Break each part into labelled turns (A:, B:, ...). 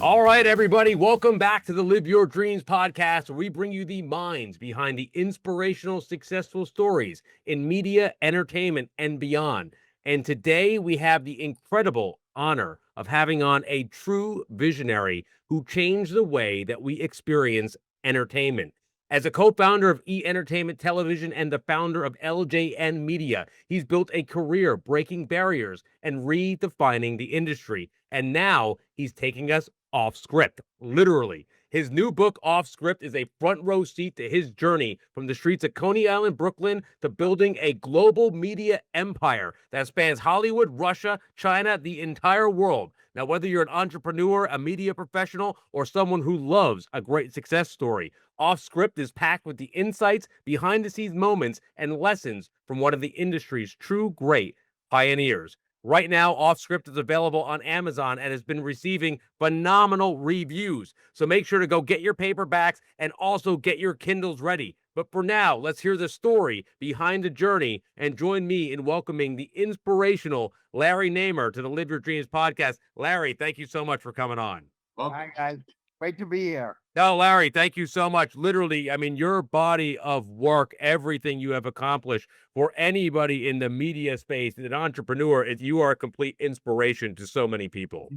A: All right, everybody, welcome back to the Live Your Dreams podcast, where we bring you the minds behind the inspirational, successful stories in media, entertainment, and beyond. And today we have the incredible honor of having on a true visionary who changed the way that we experience entertainment. As a co-founder of E Entertainment Television and the founder of LJN Media, he's built a career breaking barriers and redefining the industry. And now he's taking us off script, literally. His new book, Off Script, is a front row seat to his journey from the streets of Coney Island, Brooklyn, to building a global media empire that spans Hollywood, Russia, China, the entire world. Now, whether you're an entrepreneur, a media professional, or someone who loves a great success story, Off Script is packed with the insights, behind the scenes moments, and lessons from one of the industry's true great pioneers. Right now, Offscript is available on Amazon and has been receiving phenomenal reviews. So make sure to go get your paperbacks and also get your Kindles ready. But for now, let's hear the story behind the journey and join me in welcoming the inspirational Larry Namer to the Live Your Dreams podcast. Larry, thank you so much for coming on.
B: Hi, guys. Great to be here.
A: No, Larry, thank you so much. Literally, I mean, your body of work, everything you have accomplished for anybody in the media space, an entrepreneur, you are a complete inspiration to so many people.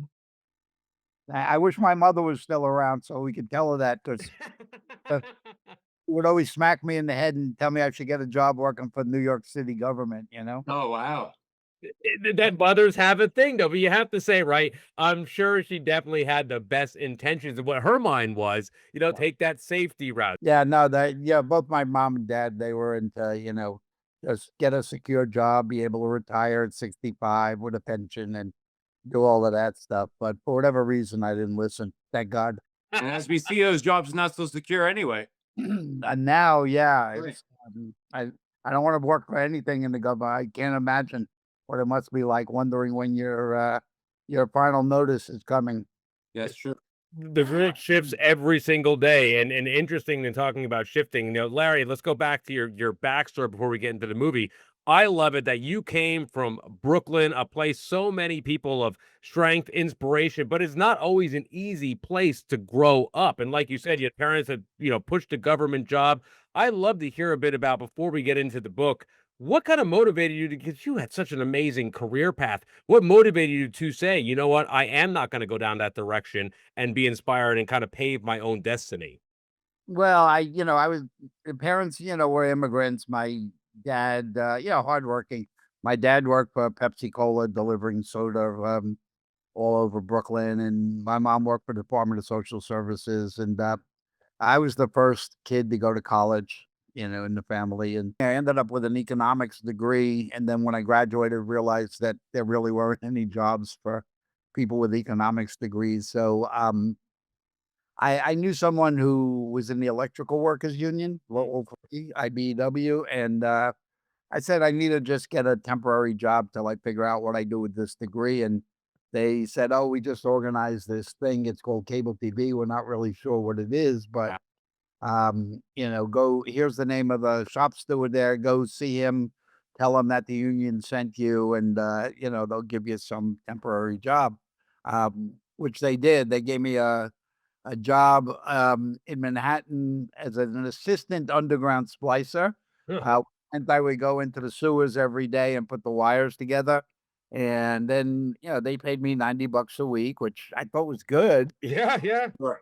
B: I wish my mother was still around so we could tell her that, because she would always smack me in the head and tell me I should get a job working for the New York City government, you know?
C: Oh, wow.
A: That mothers have a thing, though, but you have to say, right? I'm sure she definitely had the best intentions of what her mind was, take that safety route.
B: Yeah, no, both my mom and dad, they were into, just get a secure job, be able to retire at 65 with a pension and do all of that stuff. But for whatever reason, I didn't listen. Thank God.
C: And as we see, those jobs not so secure anyway.
B: And now, yeah,
C: Right.
B: it's, I don't want to work for anything in the government. I can't imagine what it must be like, wondering when your final notice is coming.
C: Yes, true.
A: The grid shifts every single day, and interesting in talking about shifting. Larry, let's go back to your backstory before we get into the movie. I love it that you came from Brooklyn, a place so many people of strength, inspiration, but it's not always an easy place to grow up. And like you said, your parents had, pushed a government job. I love to hear a bit about, before we get into the book, what kind of motivated you to, because you had such an amazing career path. What motivated you to say, you know what, I am not going to go down that direction and be inspired and kind of pave my own destiny?
B: Well, the parents, were immigrants. My dad, hardworking. My dad worked for Pepsi Cola, delivering soda all over Brooklyn, and my mom worked for the Department of Social Services. And I was the first kid to go to college, in the family, and I ended up with an economics degree. And then when I graduated, realized that there really weren't any jobs for people with economics degrees. So I knew someone who was in the Electrical Workers Union, local IBEW, and I said I need to just get a temporary job till I figure out what I do with this degree. And they said, "Oh, we just organized this thing. It's called cable TV. We're not really sure what it is, but go. Here's the name of the shop steward there. Go see him. Tell him that the union sent you, and they'll give you some temporary job." Which they did. They gave me a job in Manhattan as an assistant underground splicer.
A: Huh.
B: And I would go into the sewers every day and put the wires together. And then, they paid me $90 a week, which I thought was good.
A: Yeah, yeah.
C: Sure.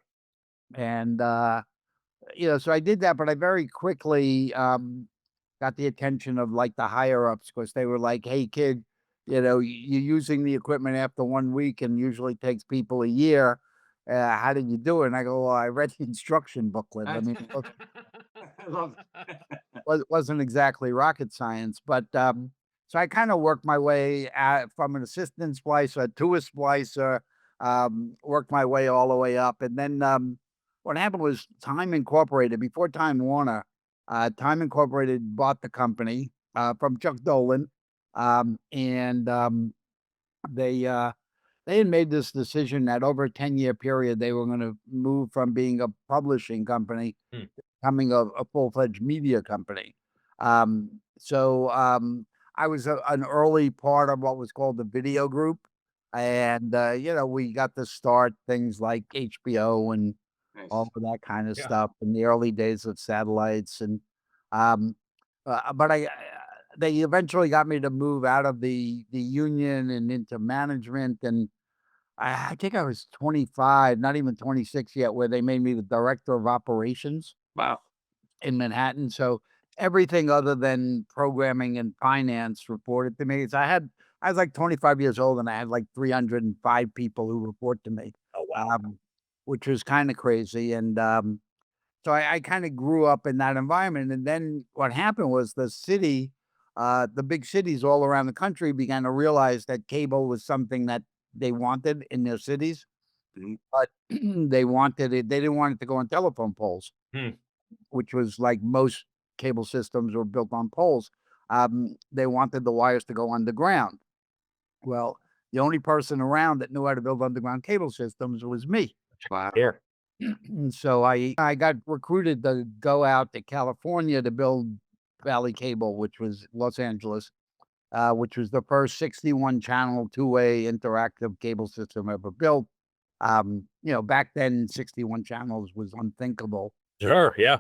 B: And, so I did that, but I very quickly got the attention of like the higher ups, because they were like, "Hey, kid, you're using the equipment after 1 week and usually takes people a year. How did you do it?" And I go, "Well, I read the instruction booklet." I mean,
C: I love it.
B: wasn't exactly rocket science, but so I kind of worked my way from an assistant splicer to a splicer, worked my way all the way up. And then what happened was Time Incorporated, before Time Warner, Time Incorporated bought the company from Chuck Dolan. And they had made this decision that over a 10-year period, they were going to move from being a publishing company
A: Hmm.
B: to becoming a full-fledged media company. So I was an early part of what was called the video group. And we got to start things like HBO and
C: Nice.
B: all of that kind of
A: Yeah.
B: stuff in the early days of satellites. And um, but they eventually got me to move out of the union and into management. And I think I was 25, not even 26 yet, where they made me the director of operations
C: Wow.
B: in Manhattan. So everything other than programming and finance reported to me. I was like 25 years old and I had like 305 people who report to me.
A: Oh, wow.
B: Which was kind of crazy. And so I kind of grew up in that environment. And then what happened was the big cities all around the country began to realize that cable was something that they wanted in their cities,
C: Mhm.
B: but they wanted it. They didn't want it to go on telephone poles,
A: Hmm.
B: which was like most cable systems were built on poles. They wanted the wires to go underground. Well, the only person around that knew how to build underground cable systems was me.
C: Wow.
A: Here.
B: And so I got recruited to go out to California to build Valley Cable, which was Los Angeles, which was the first 61 channel two-way interactive cable system ever built. Back then 61 channels was unthinkable.
A: Sure. Yeah.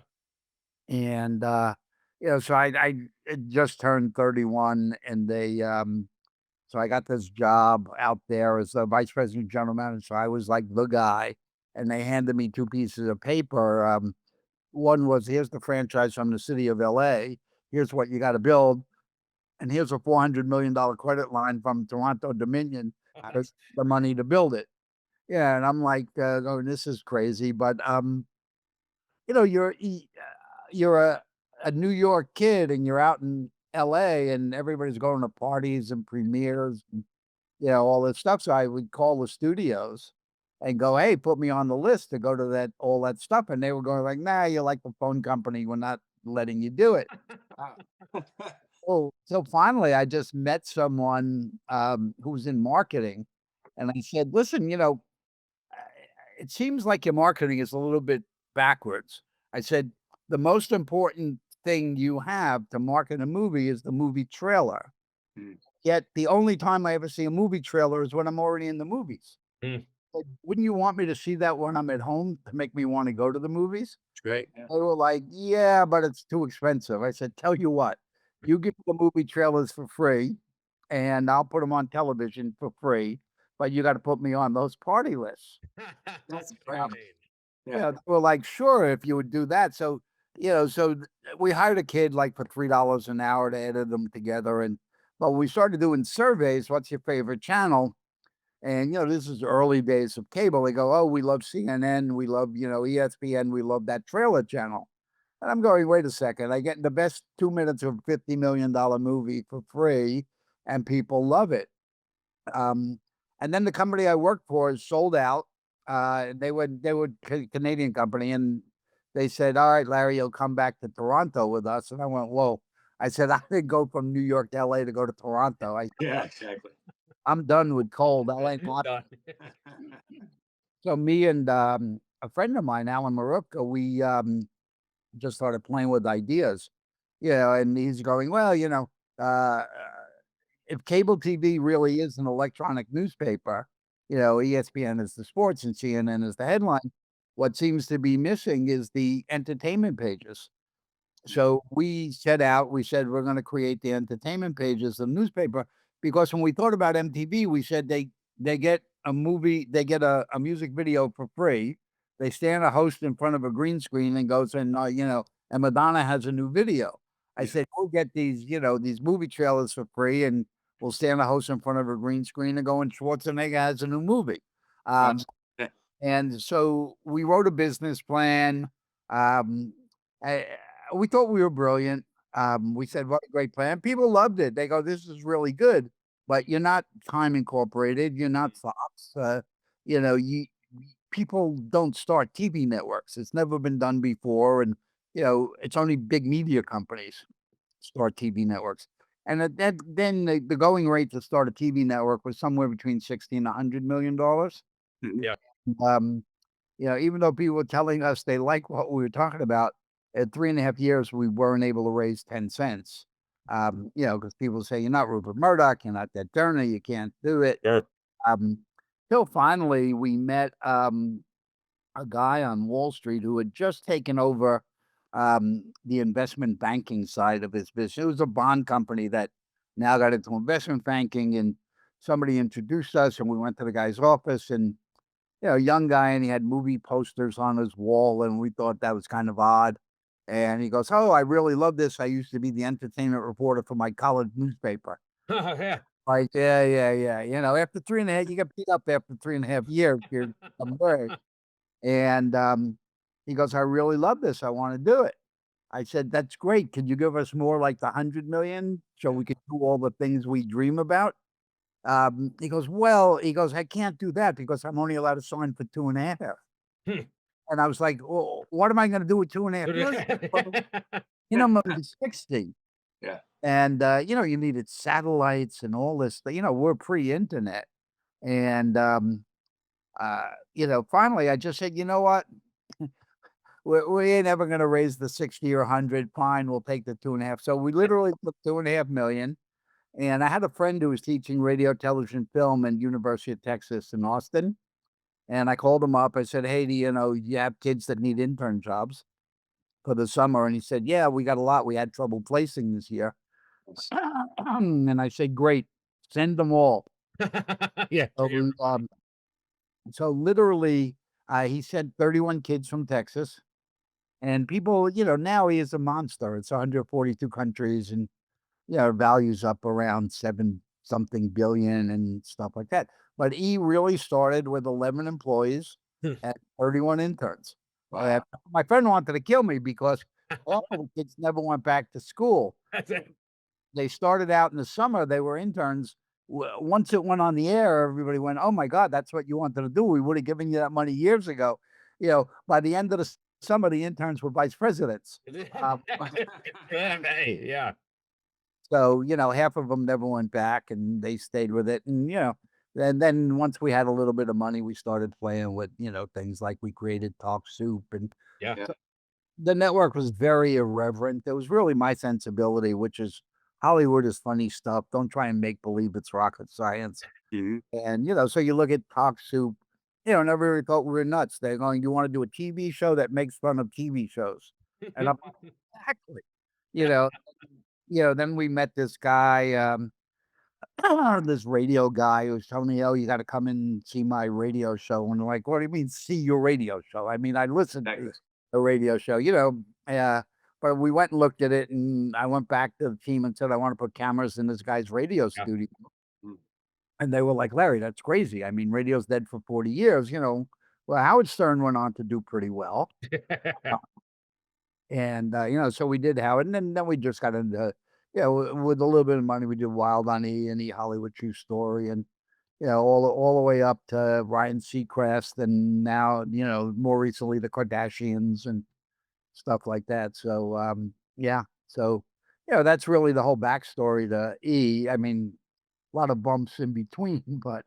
B: And so I had just turned 31 and so I got this job out there as the vice president general manager. So I was like the guy, and they handed me two pieces of paper. One was, here's the franchise from the city of LA. Here's what you got to build. And here's a $400 million credit line from Toronto Dominion. There's the money to build it. Yeah. And I'm like, oh, this is crazy. But, you're a New York kid and you're out in LA and everybody's going to parties and premieres and, all this stuff. So I would call the studios and go, hey, put me on the list to go to all that stuff. And they were going like, nah, you're like the phone company. We're not letting you do it. So finally I just met someone who was in marketing. And I said, listen, it seems like your marketing is a little bit backwards. I said, the most important thing you have to market a movie is the movie trailer.
C: Mm.
B: Yet the only time I ever see a movie trailer is when I'm already in the movies.
A: Mm.
B: Like, wouldn't you want me to see that when I'm at home to make me want to go to the movies?
C: It's great.
B: They were like, yeah, but it's too expensive. I said, tell you what, you give me the movie trailers for free and I'll put them on television for free, but you got to put me on those party lists.
C: That's
B: Um,
C: great.
B: Yeah, they were like, sure, if you would do that. So, we hired a kid like for $3 an hour to edit them together. And but we started doing surveys. What's your favorite channel? And this is the early days of cable. They go, oh, we love CNN, we love ESPN, we love that trailer channel. And I'm going, wait a second, I get the best 2 minutes of $50 million movie for free, and people love it. And then the company I worked for is sold out. They were Canadian company, and they said, "All right, Larry, you'll come back to Toronto with us." And I went, "Whoa!" I said, "I didn't go from New York to LA to go to Toronto.
C: Yeah, exactly.
B: I'm done with cold. LA."
A: Done.
B: So me and a friend of mine, Alan Marupka, we just started playing with ideas, and he's going, well, uh, if cable TV really is an electronic newspaper, ESPN is the sports and CNN is the headline. What seems to be missing is the entertainment pages. So we said we're going to create the entertainment pages of the newspaper because when we thought about MTV, we said they get a movie, they get a music video for free. They stand a host in front of a green screen and goes and and Madonna has a new video. I said we'll get these movie trailers for free, and we'll stand a host in front of a green screen and go and Schwarzenegger has a new movie.
C: Yeah.
B: And so we wrote a business plan. Um, I, we thought we were brilliant. We said, what a great plan. People loved it. They go, this is really good, but you're not Time Incorporated. You're not Fox. People don't start TV networks. It's never been done before. And, it's only big media companies start TV networks. And then the going rate to start a TV network was somewhere between 60 and $100 million.
A: Yeah.
B: Um, even though people were telling us they like what we were talking about, at 3.5 years, we weren't able to raise 10 cents. Because people say, you're not Rupert Murdoch, you're not that Turner, you can't do it.
A: Sure.
B: Um, till finally we met a guy on Wall Street who had just taken over the investment banking side of his business. It was a bond company that now got into investment banking, and somebody introduced us, and we went to the guy's office, and young guy, and he had movie posters on his wall, and we thought that was kind of odd. And he goes, "Oh, I really love this. I used to be the entertainment reporter for my college newspaper."
A: Yeah.
B: Like, yeah, yeah, yeah. After 3.5, you get beat up after 3.5 years. You're somewhere. And he goes, "I really love this. I want to do it." I said, "That's great. Could you give us more like the 100 million so we could do all the things we dream about?" He goes, "Well," he goes, "I can't do that because I'm only allowed to sign for 2.5."
A: Hmm.
B: And I was like, "Well, what am I going to do with 2.5 million? I'm only 60."
C: Yeah.
B: And, you needed satellites and all this, we're pre-internet. And, finally I just said, "You know what? We ain't ever going to raise the 60 or 100. Fine, we'll take the 2.5." So we literally took 2.5 million. And I had a friend who was teaching radio, television, film at University of Texas in Austin. And I called him up. I said, "Hey, you have kids that need intern jobs for the summer?" And he said, "Yeah, we got a lot. We had trouble placing this year." And I said, "Great, send them all."
A: Yeah.
B: So, so literally, he sent 31 kids from Texas. And people, now he is a monster. It's 142 countries, and values up around 7 something billion and stuff like that. But he really started with 11 employees
A: Hmm.
B: and 31 interns.
C: Wow.
B: My friend wanted to kill me because all the kids never went back to school.
A: That's it.
B: They started out in the summer, they were interns. Once it went on the air, everybody went, "Oh my God, that's what you wanted to do. We would have given you that money years ago." By the end of the summer, the interns were vice presidents. Um,
A: Hey, yeah.
B: So, half of them never went back, and they stayed with it. And then once we had a little bit of money, we started playing with, things like we created Talk Soup. And
A: Yeah.
C: Yeah.
B: the network was very irreverent. It was really my sensibility, which is Hollywood is funny stuff. Don't try and make believe it's rocket science.
C: Mhm.
B: And, so you look at Talk Soup, and everybody thought we were nuts. They're going, "You want to do a TV show that makes fun of TV shows?" And I'm like, exactly. You know, then we met this guy, this radio guy who was telling me, "Oh, you got to come and see my radio show." And I'm like, "What do you mean, see your radio show?" I mean, I listened to
C: Exactly.
B: the radio show, but we went and looked at it, and I went back to the team and said, "I want to put cameras in this guy's radio
A: Yeah.
B: studio."
C: Mm.
B: And they were like, "Larry, that's crazy. I mean, radio's dead for 40 years." Well, Howard Stern went on to do pretty well. And, so we did Howard, and then we just got into, with a little bit of money, we did Wild on E and E Hollywood True Story, and, all the way up to Ryan Seacrest, and now, more recently, the Kardashians and stuff like that. So, yeah. So, that's really the whole backstory to E. I mean, a lot of bumps in between, but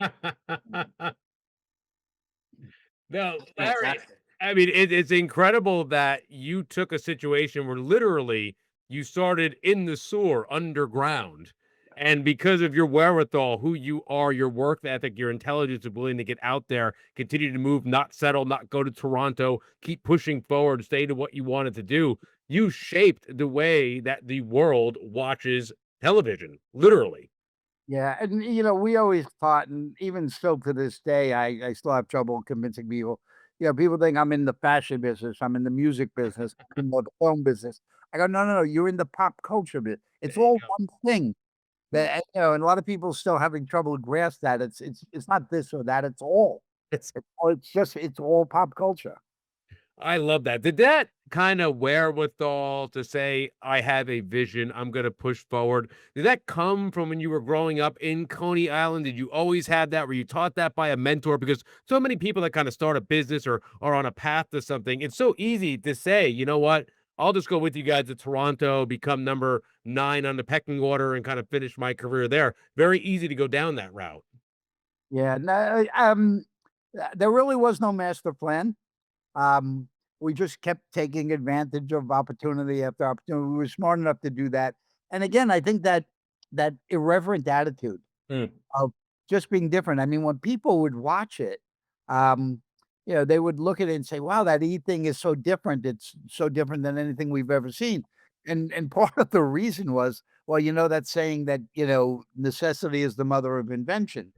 A: No, Larry,
C: Fantastic.
A: I mean, it's incredible that you took a situation where literally you started in the sewer underground. And because of your wherewithal, who you are, your work ethic, your intelligence, and willing to get out there, continue to move, not settle, not go to Toronto, keep pushing forward, stay to what you wanted to do, you shaped the way that the world watches television, literally.
B: yeah, and we always thought, and even still to this day, I still have trouble convincing people. People think I'm in the fashion business, I'm in the music business, I'm in the film business. I go, "No, no, no, you're in the pop culture bit. It's
A: There you
B: all
A: go.
B: one thing."
C: Mm.
B: And a lot of people still having trouble grasp that. It's not this or that. It's all.
A: It's
B: It's all pop culture.
A: I love that. Did that kind of wherewithal to say, I have a vision, I'm going to push forward? Did that come from when you were growing up in Coney Island? Did you always have that? Were you taught that by a mentor? Because so many people that kind of start a business or are on a path to something, it's so easy to say, you know what? I'll just go with you guys to Toronto, become number 9 on the pecking order, and kind of finish my career there. Very easy to go down that route.
B: Yeah, no, there really was no master plan. Um, we just kept taking advantage of opportunity after opportunity. We were smart enough to do that. And again, I think that irreverent attitude
A: Mm.
B: of just being different. I mean, when people would watch it, um, they would look at it and say, "Wow, that E thing is so different. It's so different than anything we've ever seen." And part of the reason was, well, that saying that necessity is the mother of invention.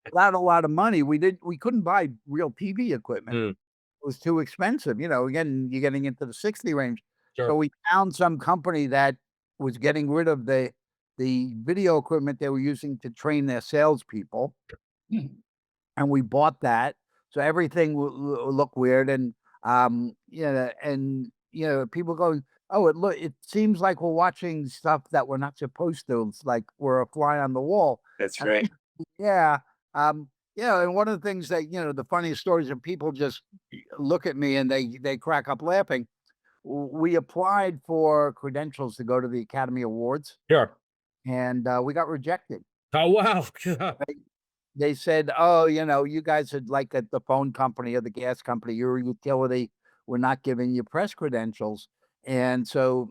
B: Without a lot of money, we couldn't buy real TV equipment.
A: Mm,
B: It was too expensive. Again, you're getting into the 60 range. So
A: sure.
B: we found some company that was getting rid of the video equipment they were using to train their salespeople, and we bought that. So everything will look weird, and people going, "Oh, it seems like we're watching stuff that we're not supposed to. It's like we're a fly on the wall."
C: That's
B: And
C: right.
B: yeah, and one of the things that the funniest stories, and people just look at me and they crack up laughing. We applied for credentials to go to the Academy Awards,
A: Sure.
B: and we got rejected.
A: Oh, wow.
B: They said, "Oh, you guys are like at the phone company or the gas company. You're a utility. We're not giving you press credentials." And so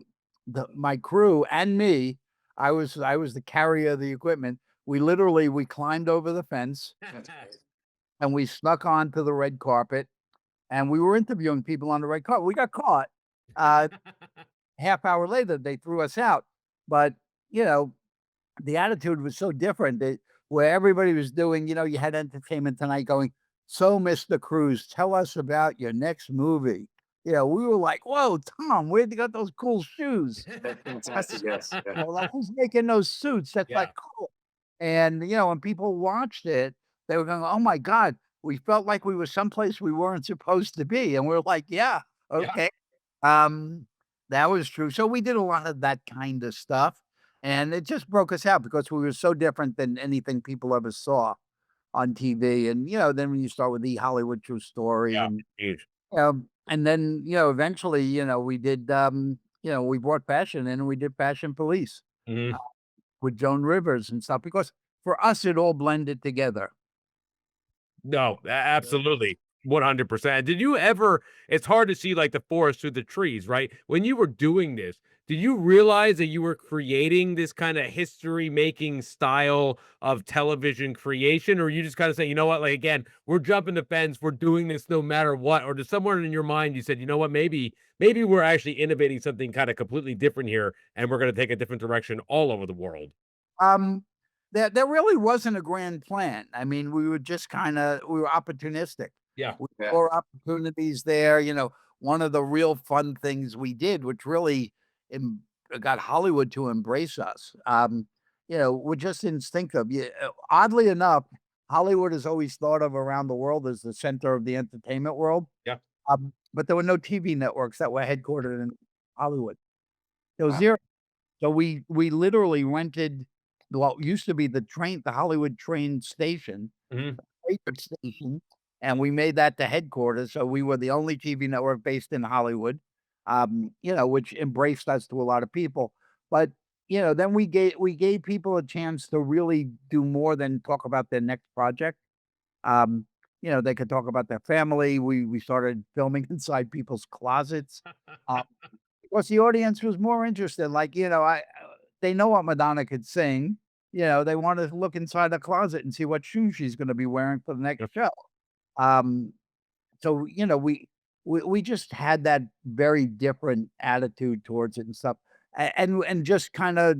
B: my crew and me, I was the carrier of the equipment. We climbed over the fence
C: That's great.
B: and we snuck onto the red carpet, and we were interviewing people on the red carpet. We got caught. Uh, Half hour later, they threw us out. But you know, the attitude was so different that where everybody was doing, you had Entertainment Tonight going, "So, Mr. Cruz, tell us about your next movie." We were like, "Whoa, Tom, where'd you get those cool shoes?"
C: That's fantastic. Yes. Yeah.
B: Like, who's making those suits? That's
A: Yeah.
B: like cool. And when people watched it, they were going, "Oh my God, we felt like we were someplace we weren't supposed to be." And we're like, "Yeah,
A: Yeah.
B: okay." That was true. So we did a lot of that kind of stuff, and it just broke us out because we were so different than anything people ever saw on TV. And then when you start with the Hollywood True Story,
A: Yeah.
B: and
A: Huge.
B: and then eventually we did we brought fashion in, and we did Fashion Police
A: Mhm.
B: with Joan Rivers and stuff, because for us it all blended together.
A: No, absolutely. 100%. Did you ever it's hard to see like the forest through the trees, right? When you were doing this, did you realize that you were creating this kind of history making style of television creation? Or you just kind of say, you know what, like again, we're jumping the fence, we're doing this no matter what? Or did somewhere in your mind you said, you know what, maybe we're actually innovating something kind of completely different here and we're gonna take a different direction all over the world?
B: Um, there really wasn't a grand plan. I mean, we were opportunistic.
A: Yeah.
B: We
C: Yeah.
B: saw opportunities there. One of the real fun things we did, which really got Hollywood to embrace us. We're just instinctive. Yeah, oddly enough, Hollywood is always thought of around the world as the center of the entertainment world.
A: Yeah.
B: But there were no TV networks that were headquartered in Hollywood. There was
C: Wow.
B: zero. So we literally rented what used to be the Hollywood train station,
A: Mhm.
B: freight station, and we made that the headquarters. So we were the only TV network based in Hollywood, which embraced us to a lot of people. But then we gave people a chance to really do more than talk about their next project. They could talk about their family. We started filming inside people's closets. Uh, because the audience was more interested, like, they know what Madonna could sing, they wanna look inside the closet and see what shoes she's gonna be wearing for the next
A: Yep.
B: show. Um, so, we just had that very different attitude towards it and stuff, and just kinda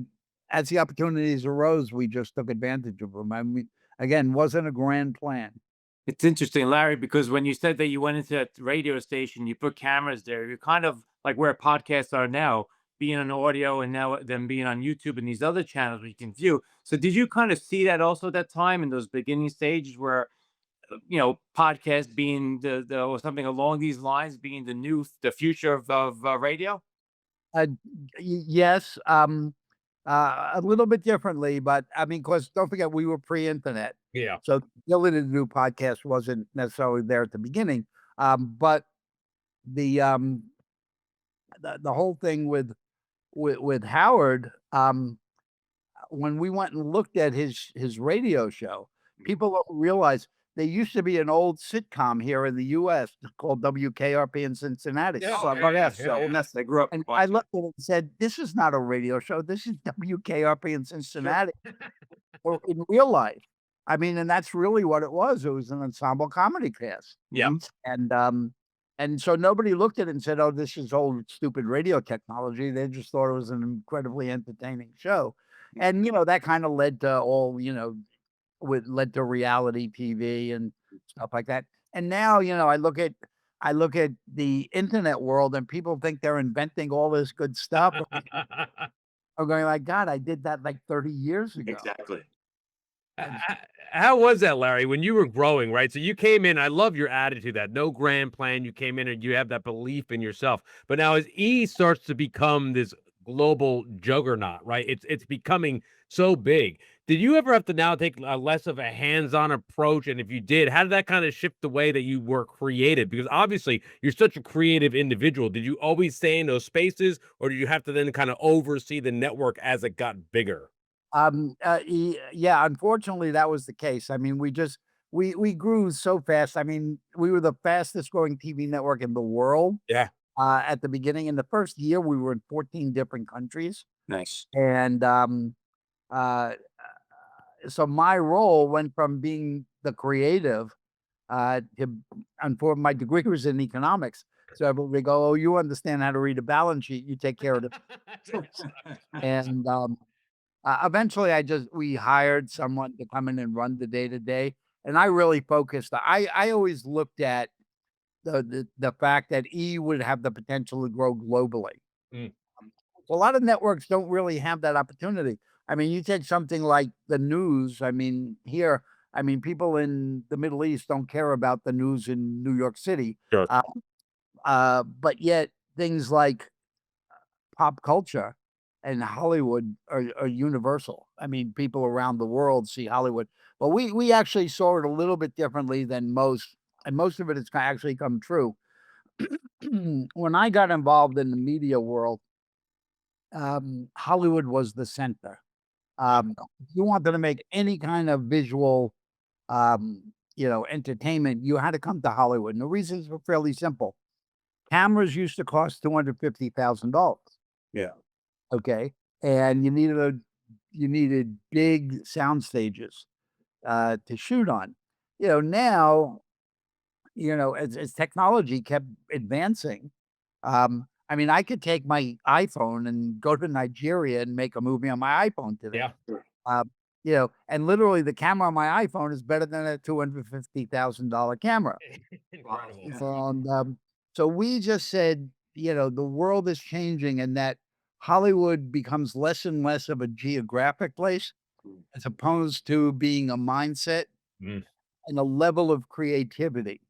B: as the opportunities arose, we just took advantage of them. I mean, again, wasn't a grand plan.
C: It's interesting, Larry, because when you said that you went into that radio station, you put cameras there. You're kind of like where podcasts are now, being on audio and now them being on YouTube and these other channels we can view. So did you kind of see that also at that time in those beginning stages where podcast being the or something along these lines being the future of radio?
B: Uh, yes, a little bit differently, but I mean, cause don't forget we were pre-internet,
A: Yeah.
B: so the ability to do podcasts wasn't necessarily there at the beginning. But the, um, the whole thing with Howard, when we went and looked at his radio show, people don't realize there used to be an old sitcom here in the US called WKRP in Cincinnati.
A: Yeah,
C: Oh,
A: yeah,
C: yes.
A: yeah,
C: So
A: yeah.
C: yes, I grew up
B: And I
C: watching it.
B: looked at it and said, "This is not a radio show. This is WKRP in Cincinnati, or in real life." I mean, and that's really what it was. It was an ensemble comedy cast.
C: Yep.
B: And so nobody looked at it and said, "Oh, this is old stupid radio technology." They just thought it was an incredibly entertaining show. And that kind of led to all, led to reality TV and stuff like that. And now, I look at the internet world and people think they're inventing all this good stuff. I'm going like, God, I did that like 30 years ago.
C: Exactly.
A: How was that, Larry, when you were growing, right? So you came in, I love your attitude, that no grand plan. You came in and you have that belief in yourself. But now as E starts to become this global juggernaut, right? It's becoming so big. Did you ever have to now take a less of a hands-on approach? And if you did, how did that kind of shift the way that you were creative? Because obviously you're such a creative individual. Did you always stay in those spaces, or did you have to then kind of oversee the network as it got bigger?
B: Yeah, unfortunately, that was the case. I mean, we grew so fast. I mean, we were the fastest growing TV network in the world
A: Yeah.
B: at the beginning. In the first year, we were in 14 different countries,
C: Nice.
B: and uh, so my role went from being the creative to, and for my degree was in economics. So everybody go, "Oh, you understand how to read a balance sheet? You take care of it." And eventually, we hired someone to come in and run the day to day, and I really focused. I always looked at the fact that E would have the potential to grow globally.
A: Mm.
B: A lot of networks don't really have that opportunity. I mean, you take something like the news. I mean, here, I mean, people in the Middle East don't care about the news in New York City,
A: Sure.
B: but yet things like pop culture and Hollywood are universal. I mean, people around the world see Hollywood, but we actually saw it a little bit differently than most, and most of it has actually come true. When I got involved in the media world, Hollywood was the center. If you wanted to make any kind of visual, entertainment, you had to come to Hollywood. And the reasons were fairly simple. Cameras used to cost $250,000.
C: Yeah.
B: Okay, and you needed big sound stages to shoot on. Now, as technology kept advancing, I mean, I could take my iPhone and go to Nigeria and make a movie on my iPhone today.
A: Yeah.
C: Sure.
B: And literally the camera on my iPhone is better than a $250,000 camera.
A: Incredible.
C: Yeah.
B: So we just said, the world is changing and that Hollywood becomes less and less of a geographic place as opposed to being a mindset
A: Mm.
B: and a level of creativity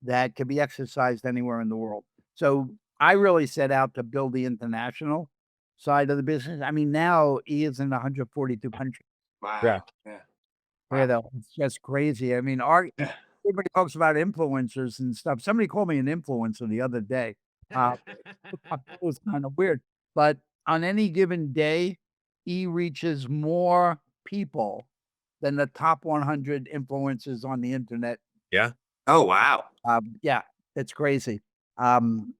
B: that can be exercised anywhere in the world. So I really set out to build the international side of the business. I mean, now he is in 142 countries.
C: Wow.
A: Yeah.
C: Yeah.
B: It's just crazy. I mean,
C: Yeah.
B: everybody talks about influencers and stuff. Somebody called me an influencer the other day. It was kind of weird, but on any given day, he reaches more people than the top 100 influencers on the internet.
A: Yeah.
C: Oh, wow.
B: Yeah, it's crazy. Um,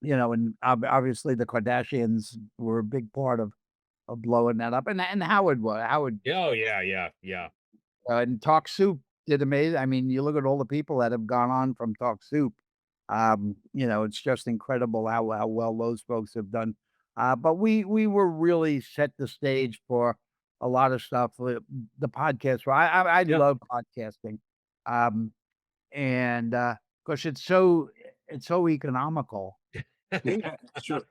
B: and obviously the Kardashians were a big part of blowing that up, and Howard was Howard
A: Oh, yeah, yeah, yeah.
B: and Talk Soup did amazing. I mean, you look at all the people that have gone on from Talk Soup. It's just incredible how well those folks have done. But we were really set the stage for a lot of stuff. The podcast, right? I
A: Yeah.
B: love podcasting, and because it's so economical.
C: Yeah, sure.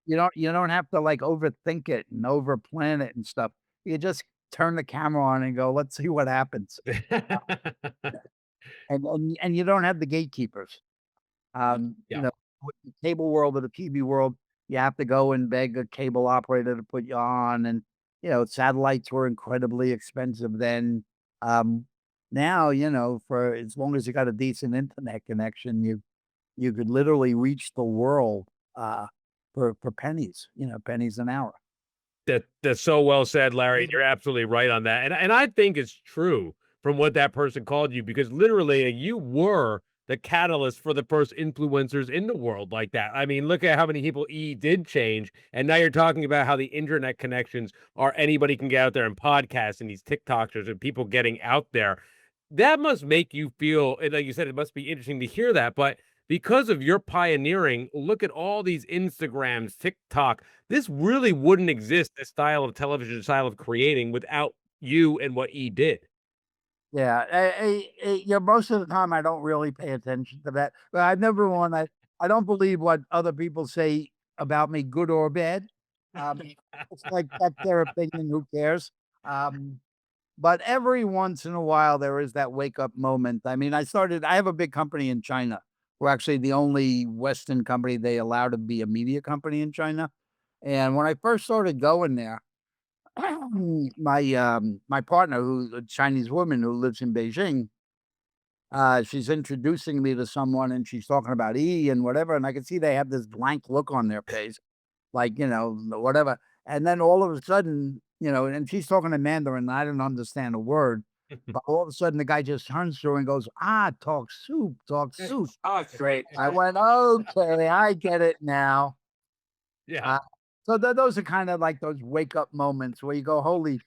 B: You don't have to like overthink it and over plan it and stuff. You just turn the camera on and go, let's see what happens. And you don't have the gatekeepers.
A: Yeah.
B: With the cable world or the TV world, you have to go and beg a cable operator to put you on, and satellites were incredibly expensive then. Um, Now, for as long as you got a decent internet connection, you could literally reach the world for pennies, pennies an hour.
A: That's so well said, Larry. You're absolutely right on that. And I think it's true from what that person called you, because literally you were the catalyst for the first influencers in the world like that. I mean, look at how many people E did change, and now you're talking about how the internet connections are anybody can get out there and podcast and these TikTokers and people getting out there. That must make you feel, and like you said, it must be interesting to hear that. But because of your pioneering, look at all these Instagrams, TikTok. This really wouldn't exist, this style of television, style of creating, without you and what E did.
B: Yeah, most of the time I don't really pay attention to that, but I never want I don't believe what other people say about me, good or bad. Um, it's like that's their opinion, who cares? Um, but every once in a while there is that wake up moment. I mean, I have a big company in China. We're actually the only Western company they allow to be a media company in China. And when I first started going there, my partner, who's a Chinese woman who lives in Beijing, she's introducing me to someone and she's talking about E and whatever, and I can see they have this blank look on their face, like, whatever. And then all of a sudden, and she's talking in Mandarin, and I didn't understand a word. But all of a sudden the guy just turns to her and goes, "Ah, talk soup, talk soup."
C: Oh, it's great.
B: I went, "Okay, I get it now."
A: Yeah.
B: Uh, so those are kind of like those wake up moments where you go, "Holy."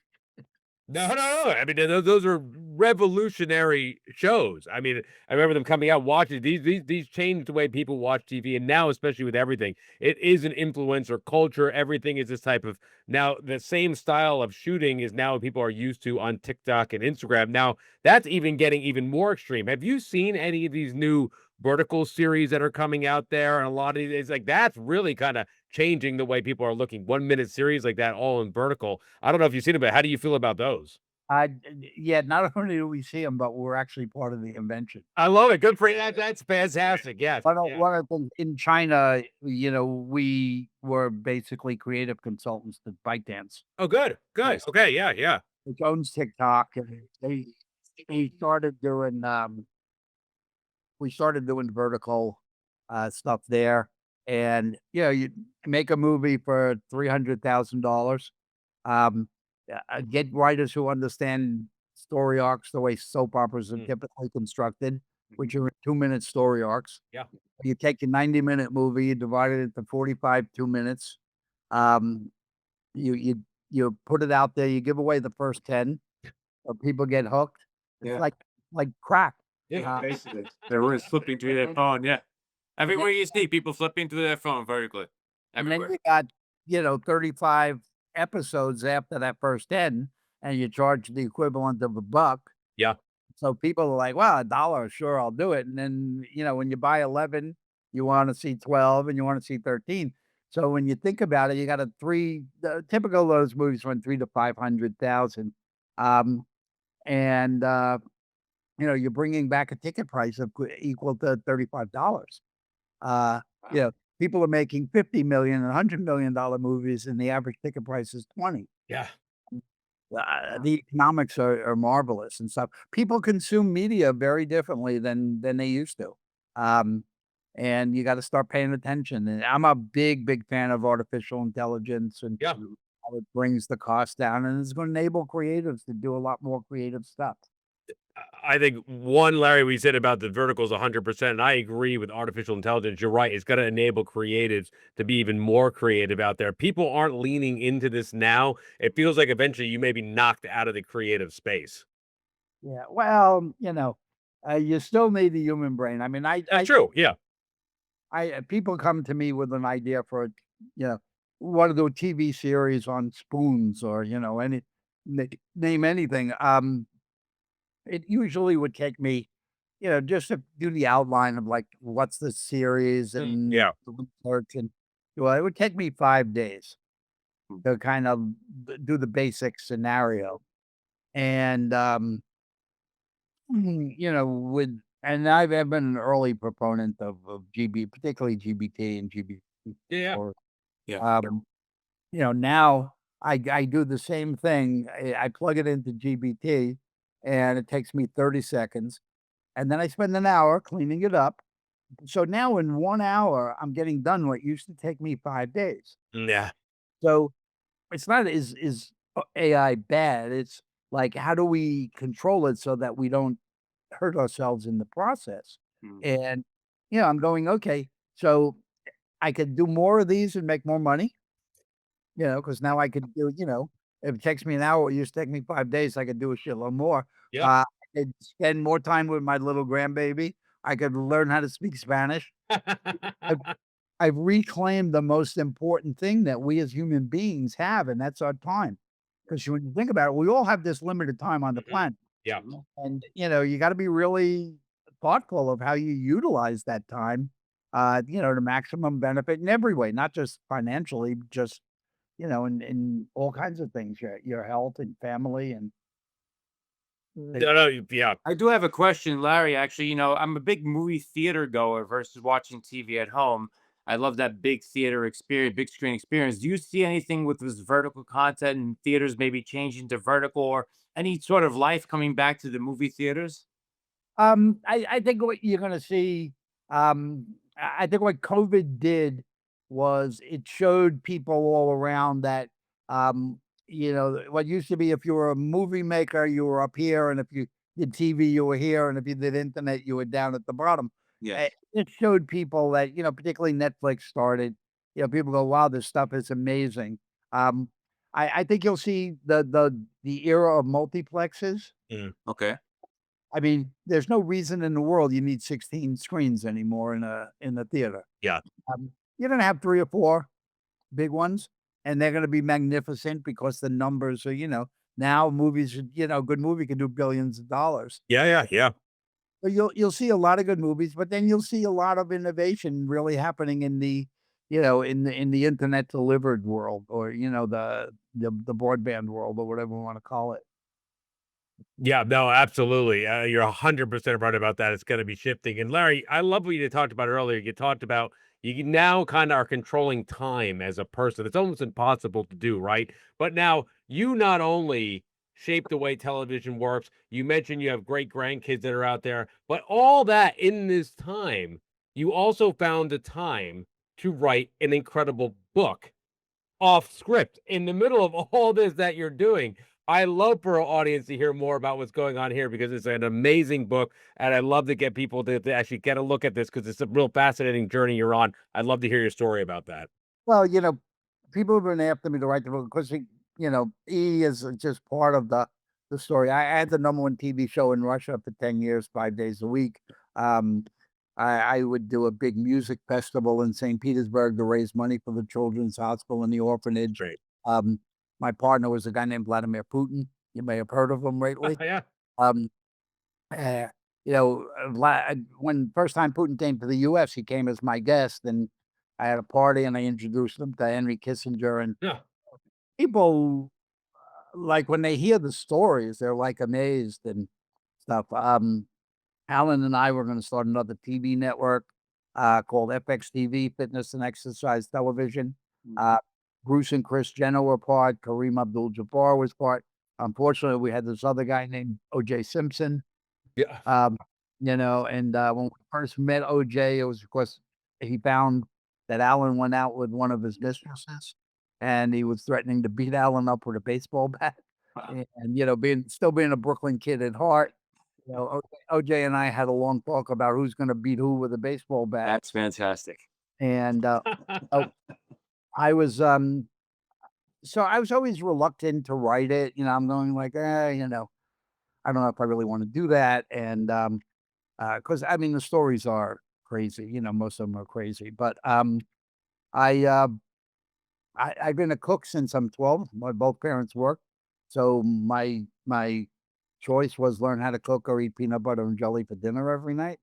A: No, no, no. I mean, those are revolutionary shows. I mean, I remember them coming out, watching these changed the way people watch TV, and now, especially with everything, it is an influencer culture. Everything is this type of now. The same style of shooting is now what people are used to on TikTok and Instagram. Now that's even getting even more extreme. Have you seen any of these new vertical series that are coming out there? And a lot of it's like that's really kind of changing the way people are looking. 1 minute series like that, all in vertical. I don't know if you've seen it, but how do you feel about those?
B: Yeah, not only do we see them, but we're actually part of the invention.
A: I love it. Good for you. That's fantastic. Yes. Yeah.
B: One of the things in China, we were basically creative consultants to ByteDance,
A: Oh, good. Good.
B: Nice.
A: Okay. Yeah. Yeah.
B: which owns TikTok, and they started doing we started doing vertical stuff there, and you make a movie for $300,000. Um, get writers who understand story arcs the way soap operas are
A: Mm.
B: typically constructed, which are 2-minute story arcs.
A: Yeah.
B: You take a 90-minute movie, you divide it into 45 2 minutes. Um, you put it out there, you give away the first 10, people get hooked. It's
C: Yeah.
B: like crack.
C: Yeah,
B: Uh,
C: basically. Everyone's flipping through their phone, yeah. Everywhere you see people flipping through their phone vertically.
B: And then
C: Everywhere.
B: you got, 35 episodes after that first 10, and you charge the equivalent of $1.
A: Yeah.
B: So people are like, "Well, $1, sure, I'll do it." And then, when you buy 11, you wanna see 12 and you wanna see 13. So when you think about it, you got the typical of those movies run 3 to 500,000. Um, and, you're bringing back a ticket price of equal to $35. Uh, you
C: Wow.
B: know, people are making 50 million and $100 million movies, and the average ticket price is 20.
A: Yeah.
C: Wow.
B: The economics are marvelous and stuff. People consume media very differently than they used to. Um, and you got to start paying attention. And I'm a big, big fan of artificial intelligence and
A: Yeah.
B: how it brings the cost down, and it's going to enable creatives to do a lot more creative stuff.
A: I think one, Larry, we said about the verticals 100%. And I agree with artificial intelligence. You're right. It's going to enable creatives to be even more creative out there. People aren't leaning into this now. It feels like eventually you may be knocked out of the creative space.
B: Yeah. Well, you still need the human brain. I mean,
A: That's true. Yeah.
B: people come to me with an idea for, you know, want to do a TV series on spoons or, name anything. It usually would take me, just to do the outline of like what's the series and
A: Yeah.
B: the research, and it would take me 5 days to kind of do the basic scenario. And with and I've been an early proponent of GB, particularly GBT and GB.
A: Yeah.
B: Or
C: Yeah.
B: now I do the same thing. I plug it into GBT, and it takes me 30 seconds, and then I spend an hour cleaning it up. So now in 1 hour, I'm getting done what used to take me 5 days.
A: Yeah.
B: So it's not is AI bad? It's like, how do we control it so that we don't hurt ourselves in the process?
C: Mm.
B: And, I'm going, okay, so I could do more of these and make more money, because now I could do, if it takes me an hour, it used to take me 5 days, I could do a shitload more.
A: Yeah.
B: I could spend more time with my little grandbaby. I could learn how to speak Spanish. I've, I've reclaimed the most important thing that we as human beings have, and that's our time. Because when you think about it, we all have this limited time on the
A: Mhm.
B: planet.
A: Yeah.
B: And, you got to be really thoughtful of how you utilize that time, to maximum benefit in every way, not just financially, just, in all kinds of things, your health and family and
A: No, no, yeah.
C: I do have a question, Larry. Actually, I'm a big movie theater goer versus watching TV at home. I love that big theater experience, big screen experience. Do you see anything with this vertical content and theaters maybe changing to vertical, or any sort of life coming back to the movie theaters?
B: I think what you're gonna see, I think what COVID did was it showed people all around that, what used to be if you were a movie maker, you were up here, and if you did TV, you were here, and if you did internet, you were down at the bottom.
C: Yes.
B: It showed people that, particularly Netflix started, people go, wow, this stuff is amazing. Um, I think you'll see the era of multiplexes.
A: Mm.
C: Okay.
B: I mean, there's no reason in the world you need 16 screens anymore in a theater.
A: Yeah.
B: You're gonna have 3 or 4 big ones, and they're gonna be magnificent because the numbers are, now movies, good movie can do billions of dollars.
A: Yeah, yeah, yeah.
B: So you'll see a lot of good movies, but then you'll see a lot of innovation really happening in the, in the internet delivered world, or, the broadband world, or whatever we wanna call it.
A: Yeah, no, absolutely. You're 100% right about that. It's going to be shifting. And Larry, I love what you talked about earlier. You talked about you now kind of are controlling time as a person. It's almost impossible to do, right? But now you not only shape the way television works, you mentioned you have great grandkids that are out there, but all that in this time, you also found the time to write an incredible book off script in the middle of all this that you're doing. I love for our audience to hear more about what's going on here because it's an amazing book, and I love to get people to actually get a look at this because it's a real fascinating journey you're on. I'd love to hear your story about that.
B: Well, people have been after me to write the book because E is just part of the story. I had the number one TV show in Russia for 10 years, 5 days a week. Um, I would do a big music festival in St. Petersburg to raise money for the children's hospital and the orphanage.
A: Great.
B: Um, my partner was a guy named Vladimir Putin. You may have heard of him lately.
A: Yeah.
B: Um, uh, when first time Putin came to the U.S., he came as my guest, and I had a party, and I introduced him to Henry Kissinger, and
A: Yeah.
B: people, like, when they hear the stories, they're, like, amazed and stuff. Alan and I were gonna start another TV network, called FXTV, Fitness and Exercise Television. Uh, Bruce and Chris Jenner were part, Kareem Abdul-Jabbar was part. Unfortunately, we had this other guy named O.J. Simpson,
A: Yeah.
B: and, when we first met OJ, it was, of course, he found that Alan went out with one of his mistresses, and he was threatening to beat Alan up with a baseball bat. And, being a Brooklyn kid at heart, OJ and I had a long talk about who's gonna beat who with a baseball bat.
C: That's fantastic.
B: And, oh, I was, so I was always reluctant to write it. I'm going like, I don't know if I really wanna do that. And, because I mean, the stories are crazy, most of them are crazy, but, I, uh, I've been a cook since I'm 12. My both parents work, so my choice was learn how to cook or eat peanut butter and jelly for dinner every night.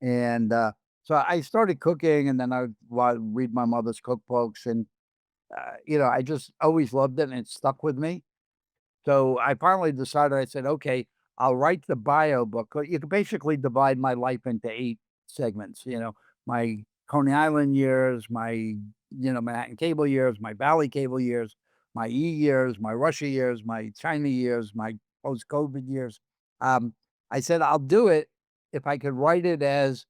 B: And, so I started cooking, and then I would read my mother's cookbooks, and, I just always loved it, and it stuck with me. So I finally decided, I said, okay, I'll write the bio book. You can basically divide my life into 8 segments, my Coney Island years, my, Manhattan cable years, my Valley cable years, my E years, my Russia years, my China years, my post-COVID years. Um, I said, I'll do it if I could write it as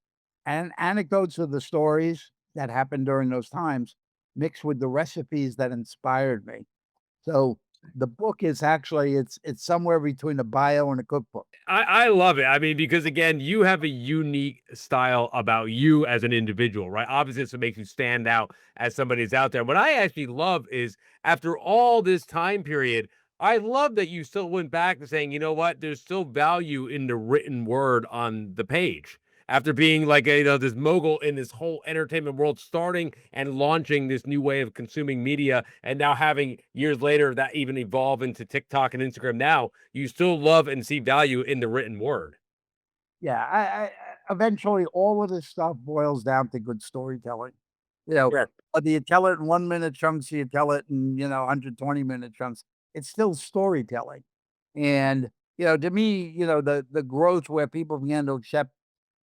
B: anecdotes of the stories that happened during those times, mixed with the recipes that inspired me. So The book is actually it's somewhere between a bio and a cookbook.
A: I love it. I mean, because again, you have a unique style about you as an individual, right? Obviously, it's what makes you stand out as somebody that's out there. What I actually love is after all this time period, I love that you still went back to saying, you know what, there's still value in the written word on the page. After being like a, this mogul in this whole entertainment world, starting and launching this new way of consuming media, and now having years later that even evolve into TikTok and Instagram now, you still love and see value in the written word.
B: Yeah, I eventually all of this stuff boils down to good storytelling. You know,
C: Yeah.
B: whether you tell it in 1 minute chunks, you tell it in 120-minute chunks. It's still storytelling, and to me, the growth where people began to accept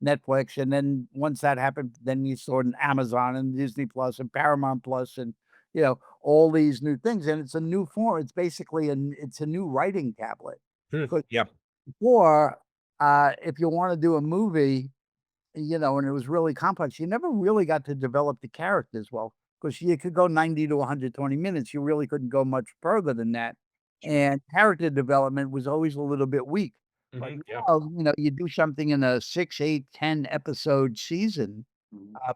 B: Netflix, and then once that happened, then you saw it in Amazon and Disney Plus and Paramount Plus, and all these new things, and it's a new form. It's basically it's a new writing tablet.
A: Yeah.
B: Or, if you wanna do a movie, and it was really complex, you never really got to develop the characters well, because you could go 90 to 120 minutes, you really couldn't go much further than that, and character development was always a little bit weak. But
A: Yeah.
B: now, you do something in a 6, 8, 10 episode season, a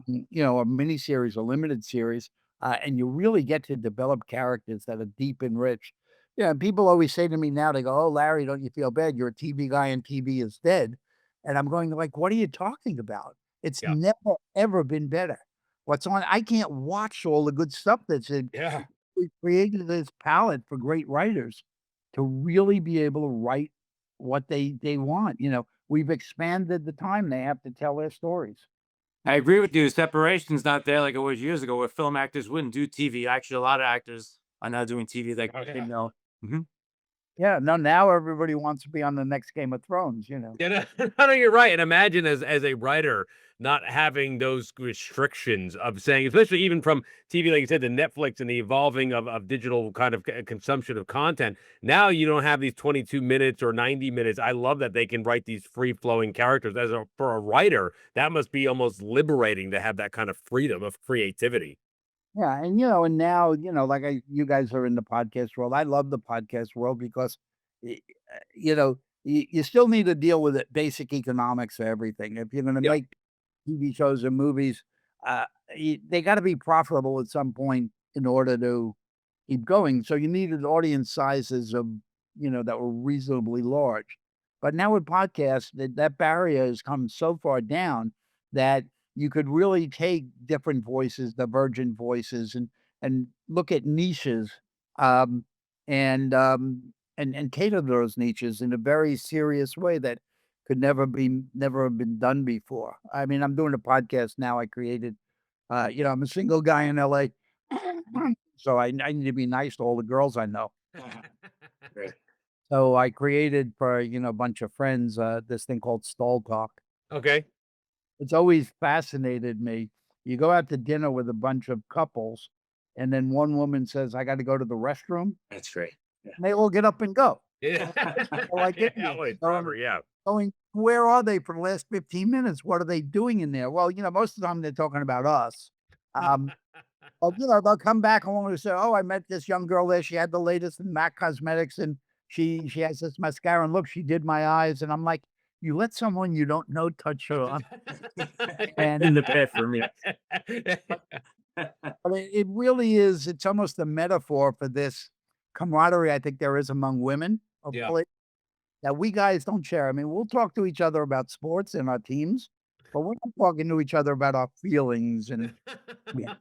B: miniseries, a limited series, and you really get to develop characters that are deep and rich. Yeah, and people always say to me now, they go, "Oh, Larry, don't you feel bad? You're a TV guy and TV is dead." And I'm going like, "What are you talking about? It's
A: Yeah.
B: never ever been better. What's on? I can't watch all the good stuff that's in.
A: Yeah.
B: We created this palette for great writers to really be able to write what they want. We've expanded the time they have to tell their stories."
C: I agree with you. Separation's not there like it was years ago, where film actors wouldn't do TV. Actually, a lot of actors are now doing TV. Like,
A: Oh, yeah.
C: Mhm.
B: Yeah, no, now everybody wants to be on the next Game of Thrones.
A: Yeah, no, no, you're right. And imagine as a writer not having those restrictions of saying, especially even from TV, like you said, the Netflix and the evolving of digital kind of consumption of content. Now you don't have these 22 minutes or 90 minutes. I love that they can write these free flowing characters. For a writer, that must be almost liberating to have that kind of freedom of creativity.
B: Yeah, and now, like you guys are in the podcast world. I love the podcast world because, y- you still need to deal with it, basic economics of everything. If you're going to
A: Yep.
B: make TV shows and movies, uh, they got to be profitable at some point in order to keep going. So you needed audience sizes of, that were reasonably large. But now with podcasts, that barrier has come so far down that you could really take different voices, divergent voices, and look at niches, um, and cater to those niches in a very serious way that could never have been done before. I mean, I'm doing a podcast now I created. I'm a single guy in LA, so I need to be nice to all the girls I know.
C: Great.
B: So I created for, a bunch of friends, this thing called Stall Talk.
A: Okay.
B: It's always fascinated me. You go out to dinner with a bunch of couples, and then one woman says, "I gotta go to the restroom,"
C: That's great.
B: and they all get up and go.
A: Yeah.
B: Well, I get
A: Yeah,
B: you.
A: wait,
B: So I'm
A: forever. Yeah.
B: going, "Where are they for the last 15 minutes? What are they doing in there?" Well, most of the time they're talking about us. Um, they'll come back along and say, "Oh, I met this young girl there. She had the latest in MAC Cosmetics, and she has this mascara, and look, she did my eyes." And I'm like, "You let someone you don't know touch your arm?" And
C: In the bathroom, yeah.
B: but it really is, it's almost a metaphor for this camaraderie I think there is among women of
A: Yeah.
B: all that we guys don't share. I mean, we'll talk to each other about sports and our teams, but we're not talking to each other about our feelings and yeah.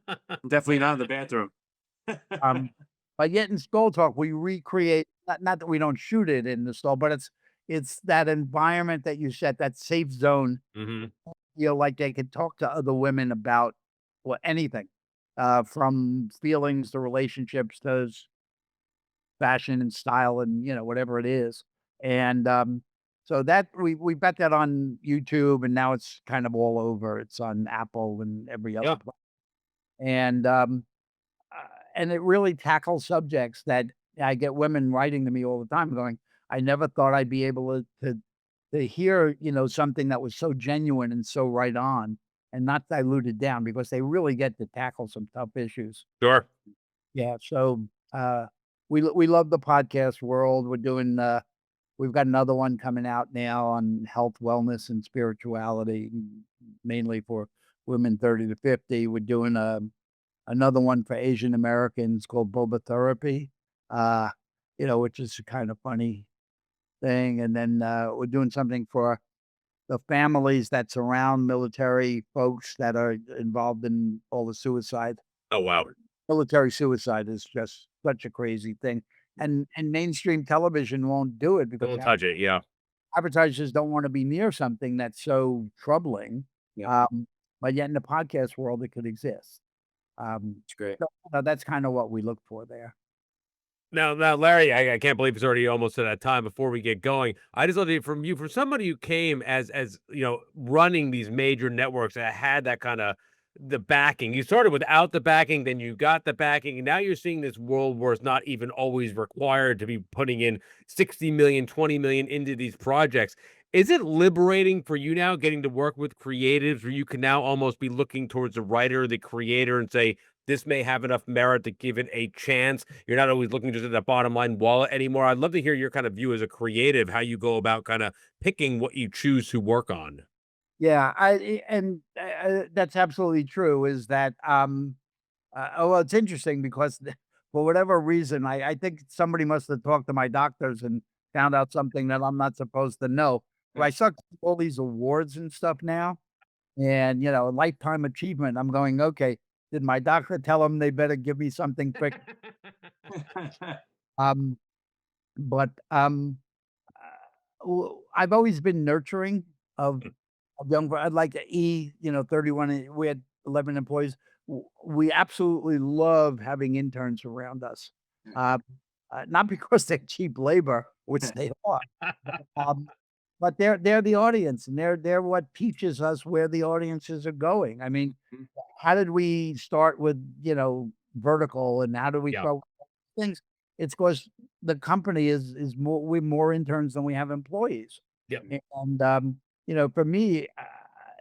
C: Definitely not in the bathroom.
B: Um, but yet in Stall Talk, we recreate not that we don't shoot it in the stall, but it's that environment that you set, that safe zone,
A: Hmm.
B: feel like they could talk to other women about, well, anything, from feelings to relationships to fashion and style and, whatever it is. And, so that we bet that on YouTube, and now it's kind of all over. It's on Apple and every other
A: Yeah.
B: and, and it really tackles subjects that I get women writing to me all the time going, "I never thought I'd be able to hear, something that was so genuine and so right on and not diluted down," because they really get to tackle some tough issues.
A: Sure.
B: Yeah, so, we love the podcast world. We're doing we've got another one coming out now on health, wellness, and spirituality, mainly for women 30 to 50. We're doing another one for Asian Americans called Boba Therapy, which is a kind of funny thing. And then we're doing something for the families that surround military folks that are involved in all the suicide.
A: Oh, wow.
B: Military suicide is just such a crazy thing. And mainstream television won't do it because
A: Don't touch it. Yeah.
B: advertisers don't want to be near something that's so troubling.
C: Yeah.
B: But yet in the podcast world, it could exist.
C: It's great.
B: So that's kind of what we look for there.
A: Now, Larry, I can't believe it's already almost at that time. Before we get going, I just love to hear from you, from somebody who came as running these major networks that had that kind of the backing. You started without the backing, then you got the backing, and now you're seeing this world where it's not even always required to be putting in 60 million, 20 million into these projects. Is it liberating for you now, getting to work with creatives, where you can now almost be looking towards the writer, the creator, and say, this may have enough merit to give it a chance? You're not always looking just at the bottom line wallet anymore. I'd love to hear your kind of view as a creative, how you go about kind of picking what you choose to work on.
B: Yeah, that's absolutely true. Is that well, it's interesting because for whatever reason, I think somebody must have talked to my doctors and found out something that I'm not supposed to know. But I suck all these awards and stuff now, and lifetime achievement. I'm going, okay. Did my doctor tell them they better give me something quick? Um, but I've always been nurturing of young. I'd like to 31. We had 11 employees. We absolutely love having interns around us. Not because they're cheap labor, which they are, but they're the audience, and they're what teaches us where the audiences are going. I mean, how did we start with vertical, and how do we start with things? It's because the company is more, we're more interns than we have employees.
A: Yep.
B: And for me,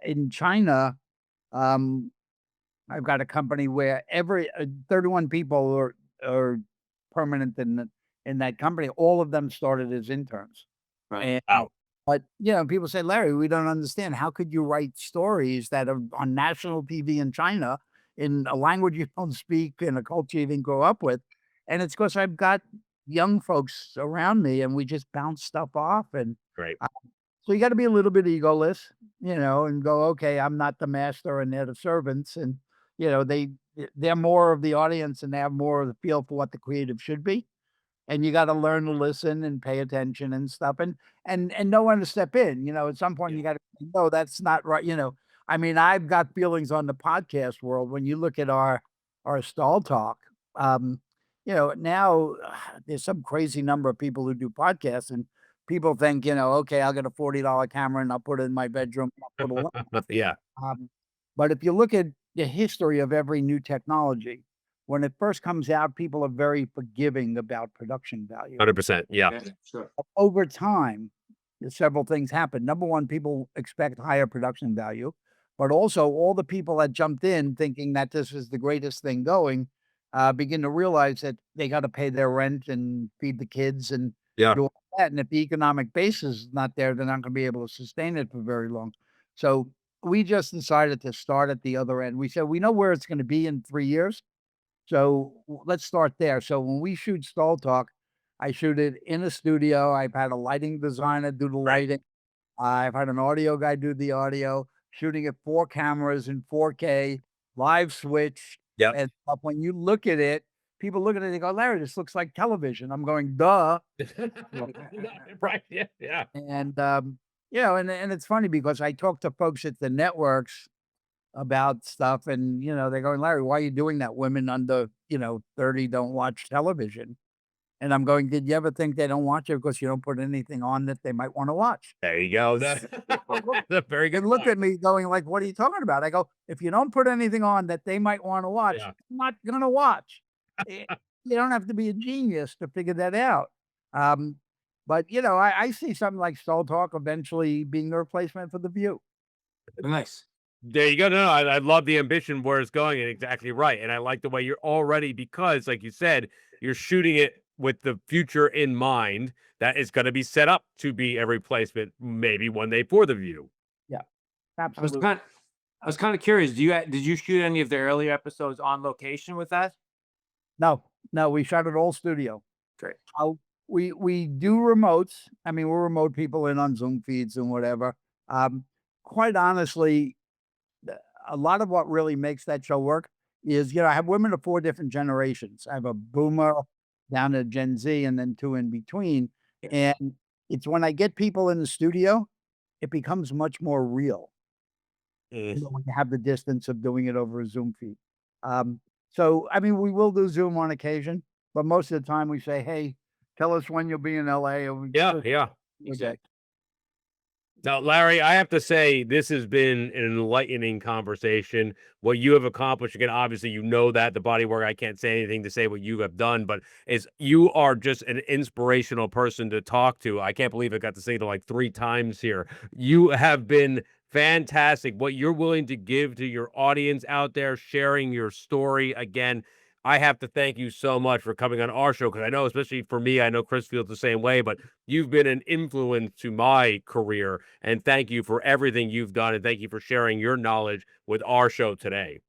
B: in China, I've got a company where every 31 people are permanent in that company. All of them started as interns.
C: Right.
B: And, but people say, Larry, we don't understand. How could you write stories that are on national TV in China in a language you don't speak, in a culture you didn't grow up with? And it's because I've got young folks around me, and we just bounce stuff off. And
A: Great.
B: so you got to be a little bit egoless, and go, okay, I'm not the master and they're the servants. And, they're more of the audience, and they have more of the feel for what the creative should be. And you got to learn to listen and pay attention and stuff, and know when to step in. At some point you got to, no, that's not right. I mean, I've got feelings on the podcast world. When you look at our stall talk, now there's some crazy number of people who do podcasts, and people think, okay, I'll get a $40 camera and I'll put it in my bedroom. I'll put
A: Yeah.
B: but if you look at the history of every new technology, when it first comes out, people are very forgiving about production value.
A: 100%. Yeah.
C: Yeah, sure.
B: Over time, several things happen. Number one, people expect higher production value, but also all the people that jumped in thinking that this is the greatest thing going, begin to realize that they got to pay their rent and feed the kids and
A: Yeah.
B: do all that. And if the economic base is not there, they're not going to be able to sustain it for very long. So we just decided to start at the other end. We said, we know where it's going to be in 3 years. So let's start there. So when we shoot Stall Talk, I shoot it in a studio. I've had a lighting designer do the lighting. I've had an audio guy do the audio, shooting at 4 cameras in 4K, live switch.
A: Yep.
B: And stuff. When you look at it, people look at it, they go, Larry, this looks like television. I'm going, duh.
A: Right. Yeah. Yeah.
B: And, and it's funny because I talk to folks at the networks about stuff, and they're going, Larry, why are you doing that? Women under 30 don't watch television. And I'm going, did you ever think they don't watch it because you don't put anything on that they might want to watch?
A: There you go. That's a very good
B: And look
A: point.
B: at me going like, what are you talking about? I go, if you don't put anything on that they might want to watch,
A: Yeah.
B: I'm not going to watch. You don't have to be a genius to figure that out. But I see something like Stall Talk eventually being the replacement for The View.
C: Nice.
A: There you go. No, I love the ambition where it's going, and exactly right. And I like the way you're already, because like you said, you're shooting it with the future in mind, that is going to be set up to be a replacement, maybe one day for The View.
B: Yeah,
C: I was
B: absolutely.
C: kind I was kind of curious. Did you shoot any of the earlier episodes on location with that?
B: No, no, we shot it all studio.
C: Great.
B: We do remotes. I mean, we're remote people in on Zoom feeds and whatever. Quite honestly, a lot of what really makes that show work is, I have women of 4 different generations. I have a boomer down to Gen Z and then 2 in between.
C: Yeah.
B: And it's when I get people in the studio, it becomes much more real. When you have the distance of doing it over a Zoom feed. So, I mean, we will do Zoom on occasion, but most of the time we say, "Hey, tell us when you'll be in LA." And we
A: Yeah, yeah.
C: Exactly.
A: Now, Larry, I have to say this has been an enlightening conversation. What you have accomplished, again, obviously, that the body work. I can't say anything to say what you have done, but you are just an inspirational person to talk to. I can't believe I got to say it like 3 times here. You have been fantastic. What you're willing to give to your audience out there, sharing your story. Again, I have to thank you so much for coming on our show, because I know, especially for me, I know Chris feels the same way, but you've been an influence to my career, and thank you for everything you've done, and thank you for sharing your knowledge with our show today.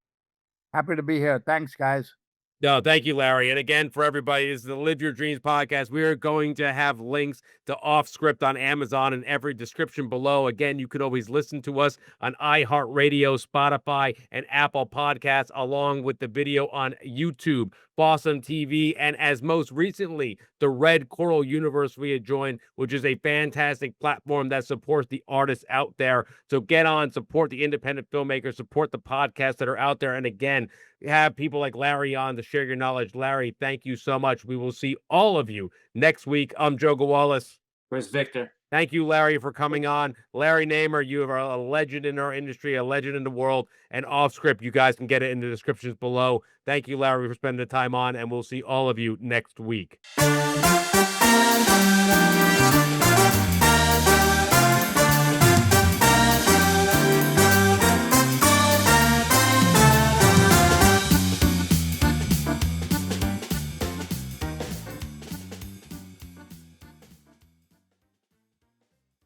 B: Happy to be here. Thanks, guys.
A: No, thank you, Larry. And again, for everybody, this is the Live Your Dreams podcast. We are going to have links to Offscript on Amazon in every description below. Again, you can always listen to us on iHeartRadio, Spotify, and Apple Podcasts, along with the video on YouTube, Boston TV, and as most recently, the Red Coral Universe we had joined, which is a fantastic platform that supports the artists out there. So get on, support the independent filmmakers, support the podcasts that are out there. And again, have people like Larry on to share your knowledge. Larry, thank you so much. We will see all of you next week. I'm Joe Gawalis.
C: Where's Victor?
A: Thank you, Larry, for coming on. Larry Namer, you are a legend in our industry, a legend in the world. And Offscript, you guys can get it in the descriptions below. Thank you, Larry, for spending the time on, and we'll see all of you next week.